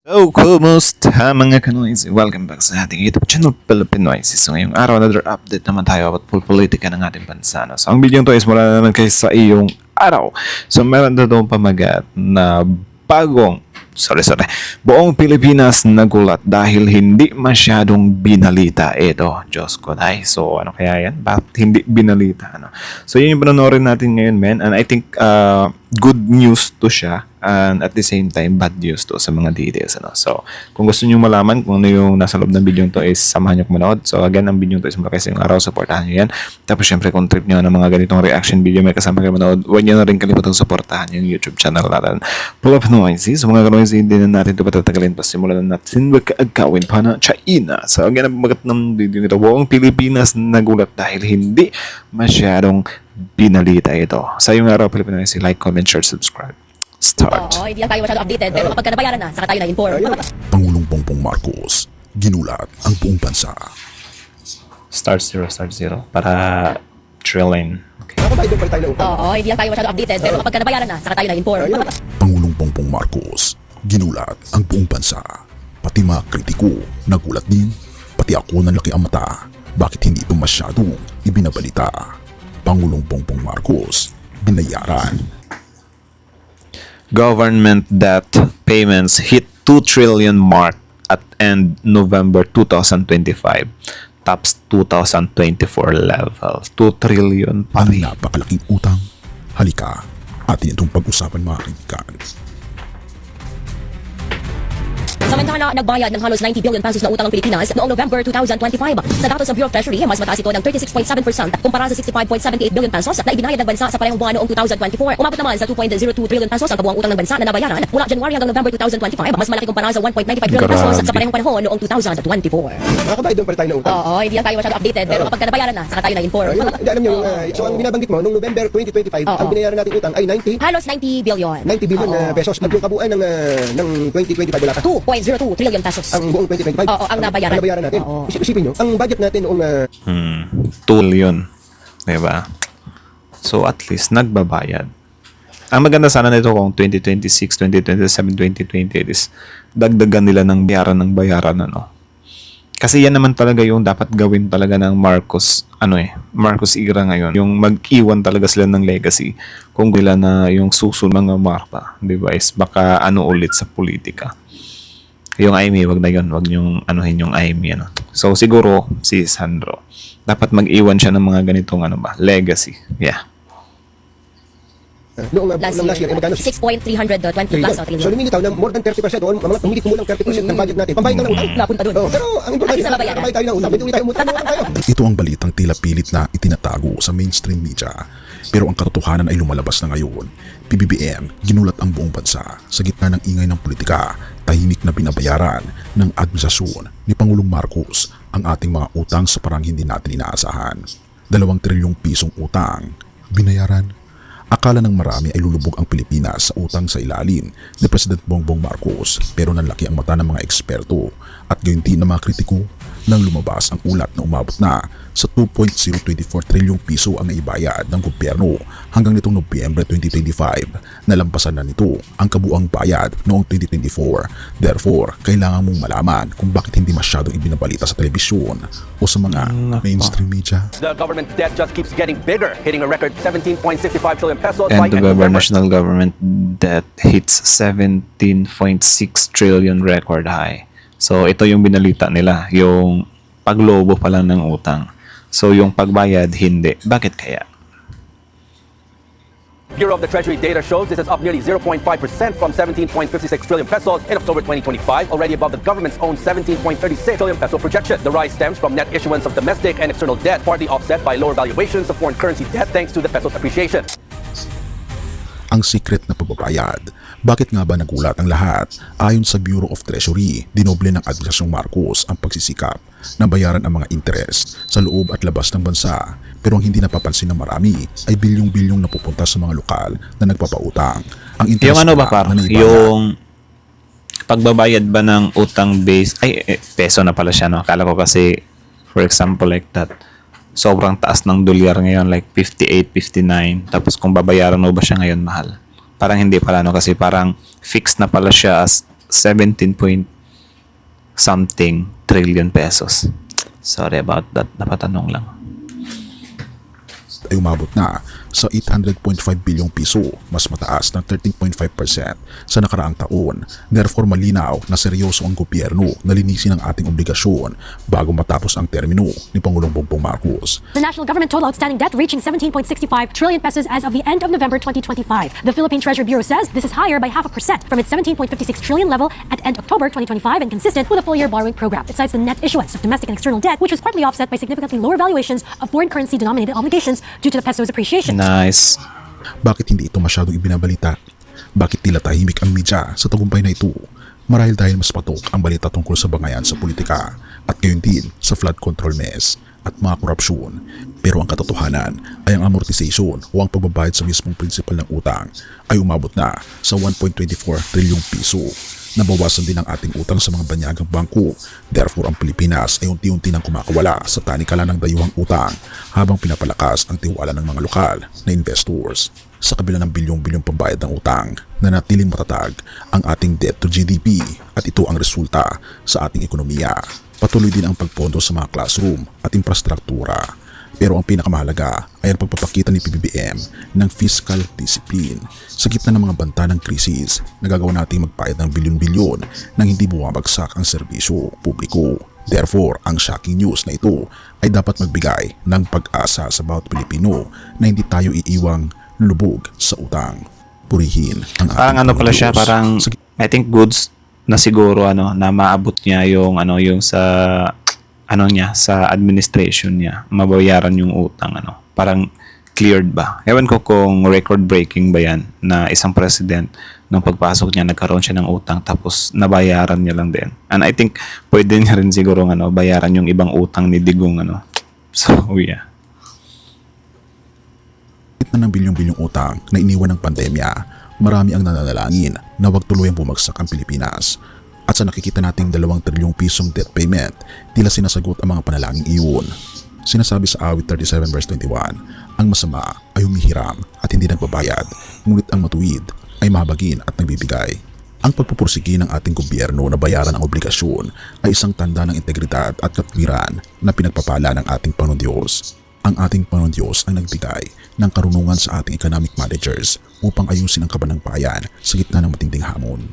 Hello, kumusta mga kanoys? Welcome back sa ating YouTube channel, Pilipinas. So ngayong araw, another update naman tayo about politika ng ating bansa. So ang video to is mula naman kayo sa iyong araw. So meron na doon pamagat na buong Pilipinas nagulat dahil hindi masyadong binalita ito. Diyos ko dahil. So ano kaya yan? Bakit hindi binalita? So yun yung panonoorin natin ngayon, men. And I think good news to siya. And at the same time, bad news to sa mga details. So, kung gusto nyo malaman kung ano yung nasa loob ng video to is samahan nyo kumanood. So, again, ang video to is mula kasi yung araw, supportahan nyo yan. Tapos, syempre, kung trip nyo ng mga ganitong reaction video, may kasama kayo manood, huwag nyo na rin kalimutan supportahan yung YouTube channel natin. Full of noises. So, mga kanoisy, hindi na natin ito patatagalin. Pasimulan na natin magkaagawin pa na China. So, again, ang pagkat ng video nito, buong Pilipinas nagulat dahil hindi masyadong binalita ito. Sa yung araw, Pilipinas, like, comment, share, subscribe. Start. Oo, hindi lang tayo masyado updated, pero kapag nabayaran na, saka tayo na-inform. Pangulong Bongbong Marcos, ginulat ang buong bansa. Start zero para trillion. Okay. Oo, hindi lang tayo masyado updated, pero kapag nabayaran na, saka tayo na-inform. Pangulong Bongbong Marcos, ginulat ang buong bansa. Pati mga kritiko, nagulat din. Pati ako nanlaki ang mata. Bakit hindi ito masyadong ibinabalita? Pangulong Bongbong Marcos, binayaran. Government debt payments hit 2 trillion mark at end November 2025. Tops 2024 level. 2 trillion pa Ang rin. napakalaking utang. Halika, atin itong pag-usapan mga kaibigan. Samantala, nagbayad ng halos 90 billion pesos na utang ang Pilipinas noong November 2025. Sa datos ng Bureau of Treasury, mas mataas ito ng 36.7% kumpara sa 65.78 billion pesos na ibinayad ng bansa sa parehong buwan noong 2024. Umabot naman sa 2.02 trillion pesos ang kabuuang utang ng bansa na nabayaran mula January hanggang November 2025. Mas malaki kumpara sa 1.95 billion pesos sa parehong panahon noong 2024. Nakakabayad doon pala tayo ng utang. Oo, hindi lang tayo masyado updated, pero kapag nabayaran na, saka tayo na-inform. Hindi, alam nyo, so ang binabanggit mo, noong November 2025, ang binayaran natin utang ay 90 Halos 90 billion. billion pesos. At yung kabuuan ng 2025 wala pa. 2.02 trillion pesos. Ang buong 2025. Oo, ang nabayaran. Ang nabayaran natin. Oo. Isipin nyo, ang budget natin noong 2 trillion. Diba? So at least nagbabayad. Ang maganda sana nito kung 2026, 2027, 2028 is dagdagan nila ng bayaran Kasi yan naman talaga yung dapat gawin talaga ng Marcos era ngayon. Yung mag-iwan talaga sila ng legacy kung nila na yung susunod mga Marta, di ba? Is baka ulit sa politika. Yung Aimee, wag na yun. Wag niyong anuhin yung Aimee. So siguro si Sandro dapat mag-iwan siya ng mga ganitong legacy. Yeah. noong last year, magkano? 6.320 plus trillion. So lumilitaw na more than 30% o humigit kumulang 30% ng budget natin. Pambayad na ng utang. Napunta doon. Pero ang importante, Sa babayaran. pambayad tayo ng utang. Pwede ulit tayo umutang tayo. Ito ang balitang tila pilit na itinatago sa mainstream media. Pero ang katotohanan ay lumalabas na ngayon. PBBM, ginulat ang buong bansa sa gitna ng ingay ng politika, tahimik na binabayaran ng administrasyon ni Pangulong Marcos ang ating mga utang sa parang hindi natin inaasahan. 2 trilyong pisong utang, binayaran. Akala ng marami ay lulubog ang Pilipinas sa utang sa ilalim ni President Bongbong Marcos, pero nanlaki ang mata ng mga eksperto at gayon din ng mga kritiko nang lumabas ang ulat na umabot na sa 2.024 trilyong piso ang naibayad ng gobyerno hanggang nitong Nobyembre 2025. Nalampasan na nito ang kabuang bayad noong 2024. Therefore, kailangan mong malaman kung bakit hindi masyadong ibinabalita sa telebisyon o sa mga mainstream media. The government debt just keeps getting bigger, hitting a record 17.65 trillion pesos And by the end of November. national government debt hits 17.6 trillion record high. So ito yung binalita nila, yung paglobo pa lang ng utang. So yung pagbayad hindi. Bakit kaya? Bureau of the Treasury data shows this is up nearly 0.5% from 17.56 trillion pesos in October 2025, already above the government's own 17.36 trillion peso projection. The rise stems from net issuance of domestic and external debt, partly offset by lower valuations of foreign currency debt thanks to the peso's appreciation. Ang secret na pagbabayad. Bakit nga ba nagulat ang lahat? Ayon sa Bureau of Treasury, dinoble ng Administrasyong Marcos ang pagsisikap na bayaran ang mga interest sa loob at labas ng bansa. Pero ang hindi napapansin ng marami ay bilyong-bilyong napupunta sa mga lokal na nagpapautang. Ang interest Yung ba pala par? na naibayad, Yung pagbabayad ba ng utang base, peso na pala siya, Akala ko kasi, for example, like that, sobrang taas ng dolyar ngayon, like 58, 59. Tapos kung babayaran mo ba siya ngayon, mahal? Parang hindi pala, kasi parang fixed na pala siya as 17 point something trillion pesos. Sorry about that. Napatanong lang. ay umabot na sa 800.5 bilyong piso, mas mataas ng 13.5% sa nakaraang taon. Therefore malinaw na seryoso ang gobyerno na linisin ang ating obligasyon bago matapos ang termino ni Pangulong Bongbong Marcos. The national government total outstanding debt reaching 17.65 trillion pesos as of the end of November 2025. The Philippine Treasury Bureau says this is higher by 0.5% from its 17.56 trillion level at end October 2025 and consistent with a full-year borrowing program. It cites the net issuance of domestic and external debt, which was partly offset by significantly lower valuations of foreign currency denominated obligations due to the peso's appreciation. Nice. Bakit hindi ito masyadong ibinabalita? Bakit tila tahimik ang media sa tagumpay na ito? Marahil dahil mas patok ang balita tungkol sa bangayan sa politika at gayon din sa flood control mess at mga korupsyon. Pero ang katotohanan ay ang amortization o ang pagbabayad sa mismong prinsipal ng utang ay umabot na sa 1.24 trilyong piso. Nabawasan din ang ating utang sa mga banyagang bangko. Therefore, ang Pilipinas ay unti-unti nang kumakawala sa tanikala ng dayuhang utang habang pinapalakas ang tiwala ng mga lokal na investors. Sa kabila ng bilyong-bilyong pambayad ng utang, nanatiling matatag ang ating debt to GDP at ito ang resulta sa ating ekonomiya. Patuloy din ang pagpondo sa mga classroom at infrastruktura. Pero ang pinakamahalaga ay ang pagpapakita ni PBBM ng fiscal discipline. Sa gitna ng mga banta ng krisis, nagagawa nating magbayad ng bilyon-bilyon nang hindi bumabagsak ang serbisyo publiko. Therefore, ang shocking news na ito ay dapat magbigay ng pag-asa sa bawat Pilipino na hindi tayo iiwang lubog sa utang. Purihin ang ating Parang ano pala siya, Diyos. parang I think goods na siguro na maabot niya yung sa niya sa administration niya, mabayaran yung utang parang cleared ba. Ewan ko kung record breaking ba yan na isang president nung pagpasok niya nagkaroon siya ng utang tapos nabayaran niya lang din. And I think pwede niya rin siguro bayaran yung ibang utang ni Digong So yeah. Gitna ng bilyong-bilyong utang na iniwan ng pandemya, marami ang nananalangin na wag tuluyang bumagsak ang Pilipinas. At sa nakikita nating 2 trilyong pisong debt payment, tila sinasagot ang mga panalangin iyon. Sinasabi sa awit 37 verse 21, ang masama ay humihiram at hindi nagbabayad, ngunit ang matuwid ay mahabagin at nagbibigay. Ang pagpupursigi ng ating gobyerno na bayaran ang obligasyon ay isang tanda ng integridad at katwiran na pinagpapala ng ating Panginoon Diyos. Ang ating Panginoon Diyos ang nagbigay ng karunungan sa ating economic managers upang ayusin ang kaban ng bayan sa gitna ng matinding hamon.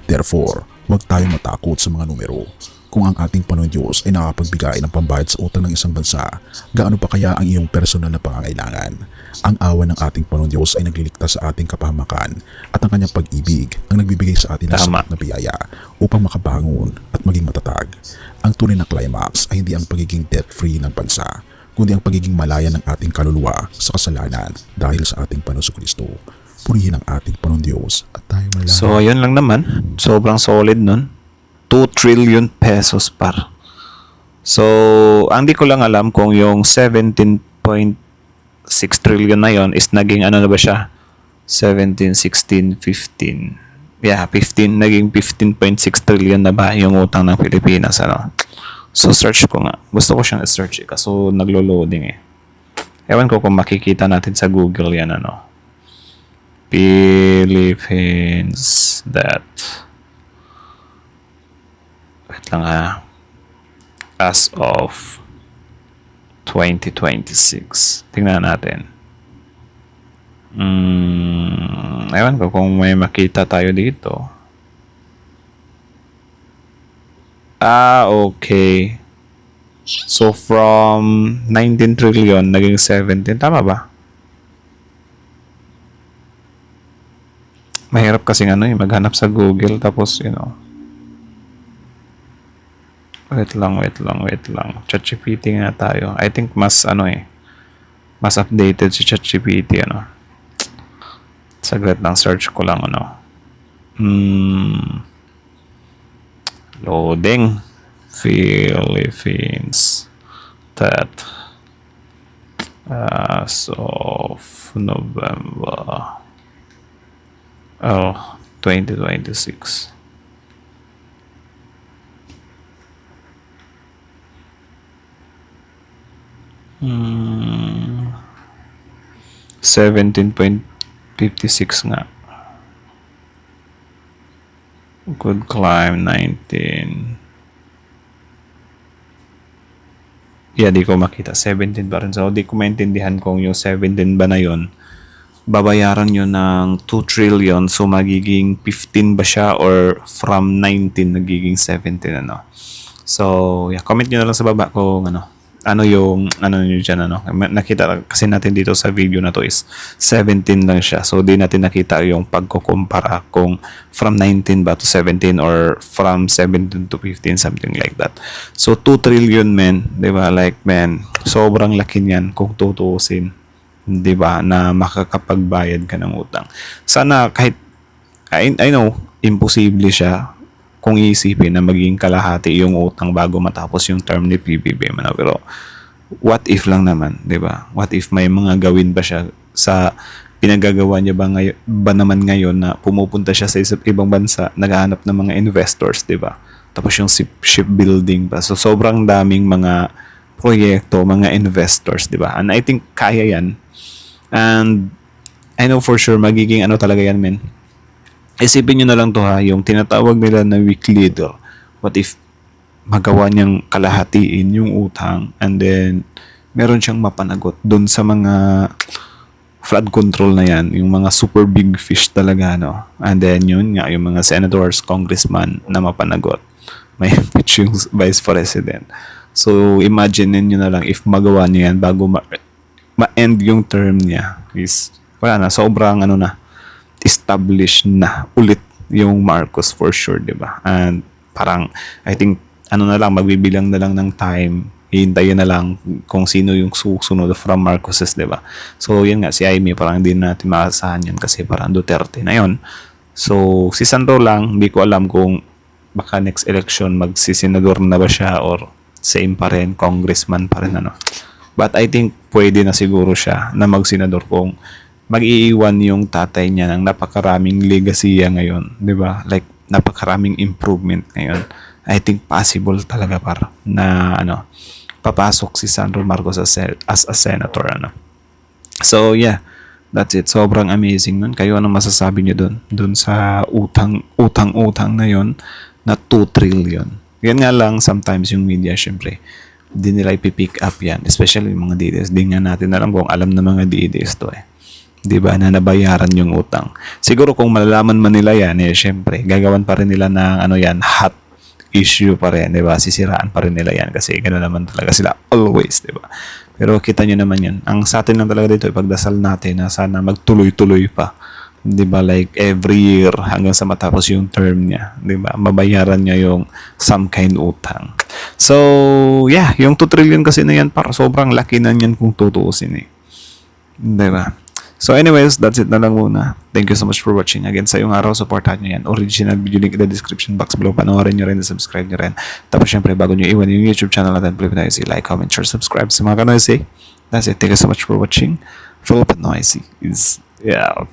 Therefore, huwag tayong matakot sa mga numero. Kung ang ating Panginoon Diyos ay nakapagbigay ng pambayad sa utang ng isang bansa, gaano pa kaya ang iyong personal na pangangailangan? Ang awa ng ating Panginoon Diyos ay nagliligtas sa ating kapahamakan at ang kanyang pag-ibig ang nagbibigay sa atin ng Tama. sapat na biyaya upang makabangon at maging matatag. Ang tunay na climax ay hindi ang pagiging debt-free ng bansa, kundi ang pagiging malaya ng ating kaluluwa sa kasalanan dahil sa ating Panginoon Kristo. Purihin ang ating Panginoon Diyos at tayo malaya. So yun lang naman. Sobrang solid nun. 2 trillion pesos par. So, ang di ko lang alam kung yung 17.6 trillion na yon is naging na ba siya? 17, 16, 15. Yeah, 15. Naging 15.6 trillion na ba yung utang ng Pilipinas, So, search ko nga. Gusto ko siyang i-search kaso naglo-loading Ewan ko kung makikita natin sa Google yan, Philippines debt. Wait lang as of 2026. Tingnan natin. Ewan ko kung may makita tayo dito. Okay. So from 19 trillion naging 17. Tama ba? Mahirap kasi maghanap sa Google tapos Wait lang. ChatGPT nga tayo. I think mas mas updated si ChatGPT Saglit lang, search ko lang Loading. Philippines debt as of November 2026. 17.56 nga. could climb 19. Yeah, di ko makita. 17 pa rin. So, di ko maintindihan kung yung 17 ba na yun, babayaran yun ng 2 trillion. So, magiging 15 ba siya or from 19 nagiging 17, ano. So, yeah, comment nyo na lang sa baba kung ano yung, nyo dyan, Nakita kasi natin dito sa video na to is 17 lang siya. So, di natin nakita yung pagkukumpara kung from 19 ba to 17 or from 17 to 15, something like that. So, 2 trillion, men, di ba? Like, man, sobrang laki niyan kung tutuusin, di ba, na makakapagbayad ka ng utang. Sana kahit, I know, imposible siya kung iisipin na maging kalahati yung utang bago matapos yung term ni PBBM. Pero what if lang naman, 'di ba? What if may mga gawin ba siya sa pinagagawa niya ba naman ngayon na pumupunta siya sa ibang bansa, naghahanap ng mga investors, 'di ba? Tapos yung shipbuilding pa. So sobrang daming mga proyekto, mga investors, 'di ba? And I think kaya 'yan. And I know for sure magiging talaga 'yan, men. Isipin nyo na lang to ha, yung tinatawag nila na weak leader. What if magawa niyang kalahatiin yung utang and then meron siyang mapanagot dun sa mga flood control na yan, yung mga super big fish talaga, no? And then yun nga, yung mga senators, congressman na mapanagot. May pitch yung vice president. So imagine nyo na lang if magawa niya yan bago ma-end yung term niya is wala na, sobrang established na ulit yung Marcos for sure, di ba? And parang, I think, na lang, magbibilang na lang ng time, hihintayin na lang kung sino yung susunod from Marcoses, di ba? So, yun nga, si Jaime, parang hindi natin maasahan yun kasi parang Duterte na yun. So, si Sandro lang, hindi ko alam kung baka next election magsisenador na ba siya or same pa rin, congressman pa rin, But I think pwede na siguro siya na magsenador kung mag-iiwan yung tatay niya ng napakaraming legacy ngayon, 'di ba? Like napakaraming improvement ngayon. I think possible talaga na papasok si Sandro Marcos as a senator, So yeah, that's it. Sobrang amazing nun. Kayo anong masasabi niyo dun sa utang na yon na 2 trillion. Yan nga lang sometimes yung media syempre hindi nila ipipick up yan, especially yung mga DDS. Di nga natin alam kung alam na mga DDS to di ba, na nabayaran yung utang. Siguro kung malalaman man nila yan, syempre, gagawan pa rin nila ng hot issue pa rin, di ba? Sisiraan pa rin nila yan kasi gano'n naman talaga sila always, di ba? Pero kita nyo naman yan. Ang sa atin lang talaga dito, ipagdasal natin na sana magtuloy-tuloy pa. Di ba? Like every year hanggang sa matapos yung term niya, di ba? Mabayaran niya yung some kind utang. So, yeah, yung 2 trillion kasi na yan, sobrang laki na yan kung tutuusin Di ba? So anyways, that's it na lang muna. Thank you so much for watching. Again, sa yung araw, supportahan nyo yan. Original video link in the description box below. Panoorin nyo rin, subscribe nyo rin. Tapos syempre, bago nyo iwan yung YouTube channel natin, please noisy, like, comment, share, subscribe sa mga kanoisy. That's it. Thank you so much for watching. Philip Noisy is out.